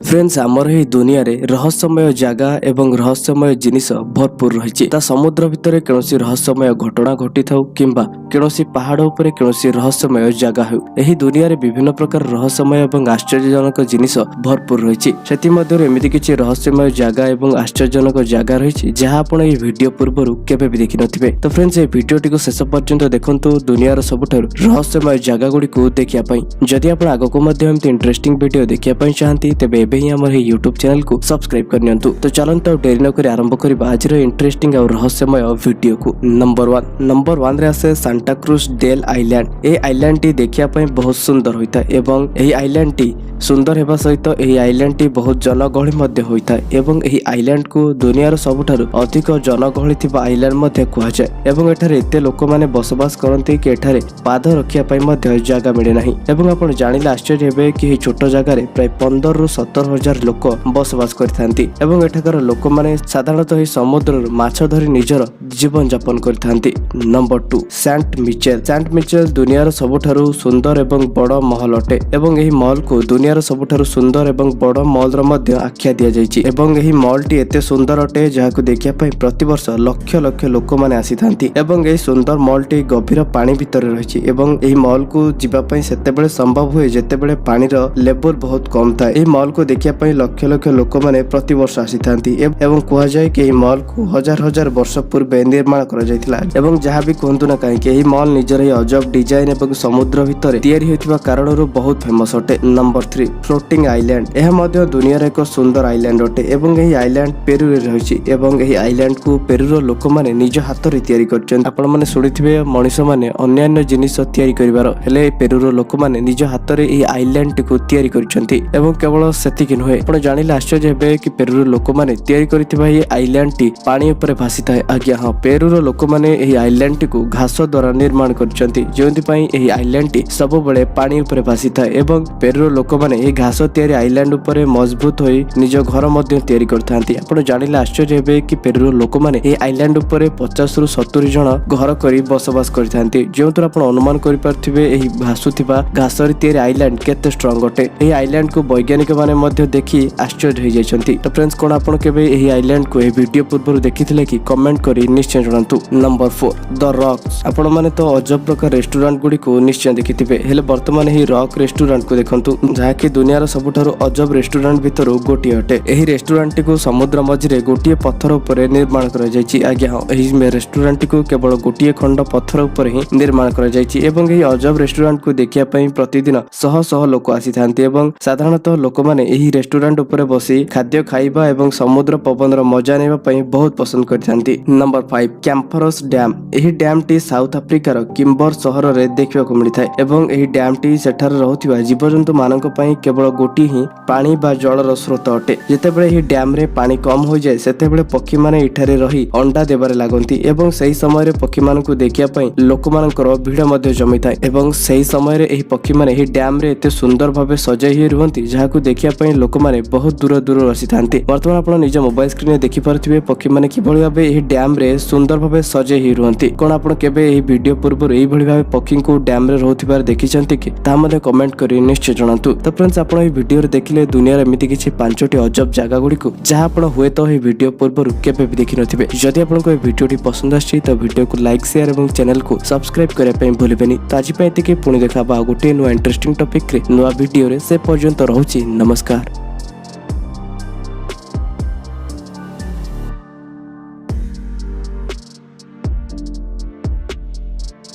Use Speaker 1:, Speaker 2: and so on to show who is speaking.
Speaker 1: Friends आमर ही दुनिया रे रहस्यमय जगह एवं रहस्यमय जिनिस भरपूर रही समुद्र भितर कौन रहस्यमय घटना घटी था किंबा कौन पहाड़ उपर कौन रहस्यमय जगह हो यही दुनिया रे विभिन्न प्रकार रहस्यमय एवं आश्चर्यजनक जिनिस भरपूर रही एमती किसी रहस्यमय जगह एवं आश्चर्यजनक जगह रही जहाँ आप वीडियो पूर्व केवे भी देखि नथिबे। तो फ्रेंड्स ये वीडियोटी को शेष पर्यंत देखंतु दुनिया रो सबुठारु रहस्यमय जगह गुडी को देखिया पई। जदि आपण आगको मध्ये एमती इंटरेस्टिंग वीडियो देखिया पई चाहंती तेबे एबे ही हमर यूट्यूब चैनल को सब्सक्राइब करनियंतु। तो चलंतु डेरी न करी आरंभ करबा आजर इंटरेस्टिंग और रहस्यमय वीडियो को। नंबर 1 रे आसे सांता क्रूज डेल आइलैंड। ए आइलैंड टी देखिया पई बहुत सुंदर होइता एवं एही आइलैंड टी सुंदर हेबा सहित एही आइलैंड टी बहुत जनगहଳି मध्ये होइता एवं एही आइलैंड को दुनियार सबुठारु अधिक जनगहଳି थिबा आइलैंड मध्ये कुहा जाय एवं एठारे एते लोक माने बसवास करंती कि एठारे पाद रखिया पई मध्ये जगह मिले नाही एवं आपण जानिले आश्चर्य हेबे कि एही छोट जगह रे प्राय 15 रु 17 हजार लोक बसवास करथांती एवं एठाकर लोक माने साधारणतः एही समुद्र माछ धरि निजर जीवन यापन करथांती। नंबर 2 सेंट मिचेल दुनियार सबुठारु सुंदर एवं बड़ महल अटे एवं एही महल को दुनियार सबुठारु सुंदर एवं बड़ महल र मध्ये आख्या दिया जायछि एवं एही महल टी एते सुंदर अटे जाहाकु देखिया पई प्रति वर्ष लक्ष लक्ष लोक माने आसीथांती एवं एही सुंदर महल टी गभीर पानी भितर रहिछि एवं एही महल को जिबा पई सेतेबेले संभव हुए जेतेबेले पानी र लेवल बहुत कम थाए। एही महल को देखिया पई लक्ष लक्ष लोक माने प्रति वर्ष आसीथांती एवं कुहा जाय कि एही महल को हजार हजार वर्ष पूर्व निर्माण करा जायथिला एवं जहा भी कहंतु ना काहे कि एही महल निजर ही अजब डिजाइन एवं समुद्र भितर तयारी होइथिबा कारणरो बहुत फेमस अटे। Number 3 floating island. एहा मध्ये दुनिया रे एक सुंदर आइलैंड अटे एवं एही आइलैंड पेरू रे रहिछि एवं एही आइलैंड को पेरू रो लोक माने निज हाथ रे तयारी करछन। आपण माने सुनिथिबे मनुष्य माने अन्य जिनिस तयारी करिवार हेले पेरू रो लोक माने निज हाथ रे एही आइलैंड को तयारी करछन्ती एवं केवल सेतिक नहे आपण जानिले आश्चर्य हेबे कि पेरू रो लोक माने तयारी करिथिबा एही आइलैंड टी पानी ऊपर भासी थाए। आज्ञा हां पेरू रो लोक माने एही आइलैंड टी को घास द्वारा निर्माण करछन्ती जेउंति पई एही आइलैंड टी सब बेले पानी ऊपर भासी थाए एवं पेरू रो लोक माने एही घास तयारी आइलैंड ऊपर मजबूत होई निज घर मध्ये तयारी करथांती। आपण जानिले आश्चर्य हेबे कि पेरू रो लोक माने एही आइलैंड ऊपर 50 रु 70 जण घर करी बसवास करथांती जेउंतरा आपण अनुमान करि पारथिबे एही भासुथिबा घास रे तयारी आइलैंड केते स्ट्रांग अटे। एही आइलैंड को वैज्ञानिक माने मध्ये देखि आश्चर्य होई जायछन्ती। तो फ्रेंड्स कोन आपण केबे एही आइलैंड को ए वीडियो पूर्व देखिथिले कि कमेंट करी निश्चय जणांतु। Number 4 the rocks. आपण माने तो अजब प्रकार रेस्टोरेंट गुडी को निश्चय देखिथिबे हेले वर्तमान एही रॉक रेस्टोरेंट को देखंतु जहा कि दुनियार सबुठारु अजब रेस्टोरेंट भितर गोटी अटे। एही रेस्टोरेंट को समुद्र मझिरे गोटिए पत्थर ऊपर निर्माण करा जायछि। आज्ञा एही रेस्टोरेंट को केवल गोटिए खंड पत्थर ऊपर ही निर्माण करा जायछि एवं एही अजब रेस्टोरेंट को देखिया पई प्रतिदिन शह शह लोक आसीथांती एवं साधारणतः लोक माने एही रेस्टोरेंट ऊपर बसी खाद्य खाइबा एवं समुद्र पवन र मजा नेबा पई बहुत पसंद करथांती। Number 5 Kamfers dam. एही डैम टी साउथ अफ्रिकार किम्बर शहर रे देखिबा को मिलिथाय एवं एही डैम टी सेठार रहउथिबा जीवजंतु मानक पई केवल गोटी ही पानी बा जलर स्रोत अटे। जेतेबेले एही डैम रे पानी कम हो जाय सेतेबेले पक्षी माने इठारे रही अंडा देबारे लागंती एवं सही समय रे पक्षी मानकु देखिया पई लोक मानकर भीड़ मध्ये जमी थाए एवं सही समय रे एही पक्षी माने एही डैम रे एते सुंदर भाबे सजाई होई रहंती जाहाकु देखिया पई लोक माने बहुत दूर दूर रसिथांती। वर्तमान आपण निज मोबाइल स्क्रीन रे देखि पारथिबे पक्षी माने किभଳି भाबे एही डैम रे सुंदर भाबे सजाई होई रहंती। कोन आपण केबे एही वीडियो पूर्व एही भଳି भाबे पक्षी को डैम रे रहउथिबार देखिचंती कि ता मध्ये कमेंट करी निश्चय जणांतु। तो फ्रेंड्स आपण एही वीडियो रे देखिले दुनिया रे एमिति किछि 5टी अजब जगह गुडी को जहा आपण हुए तो एही वीडियो पूर्व केबे भी देखि नथिबे। जदि आपण को एही वीडियोटी पसंद आछि तो वीडियो को लाइक शेयर एवं चैनल को सब्सक्राइब करे पई भूलिबेनी। तो आज पई एतिके पुणी देखा बा गोटे नुवा इंटरेस्टिंग टॉपिक रे नुवा वीडियो रे से पर्यंत रहउछि नमस्कार।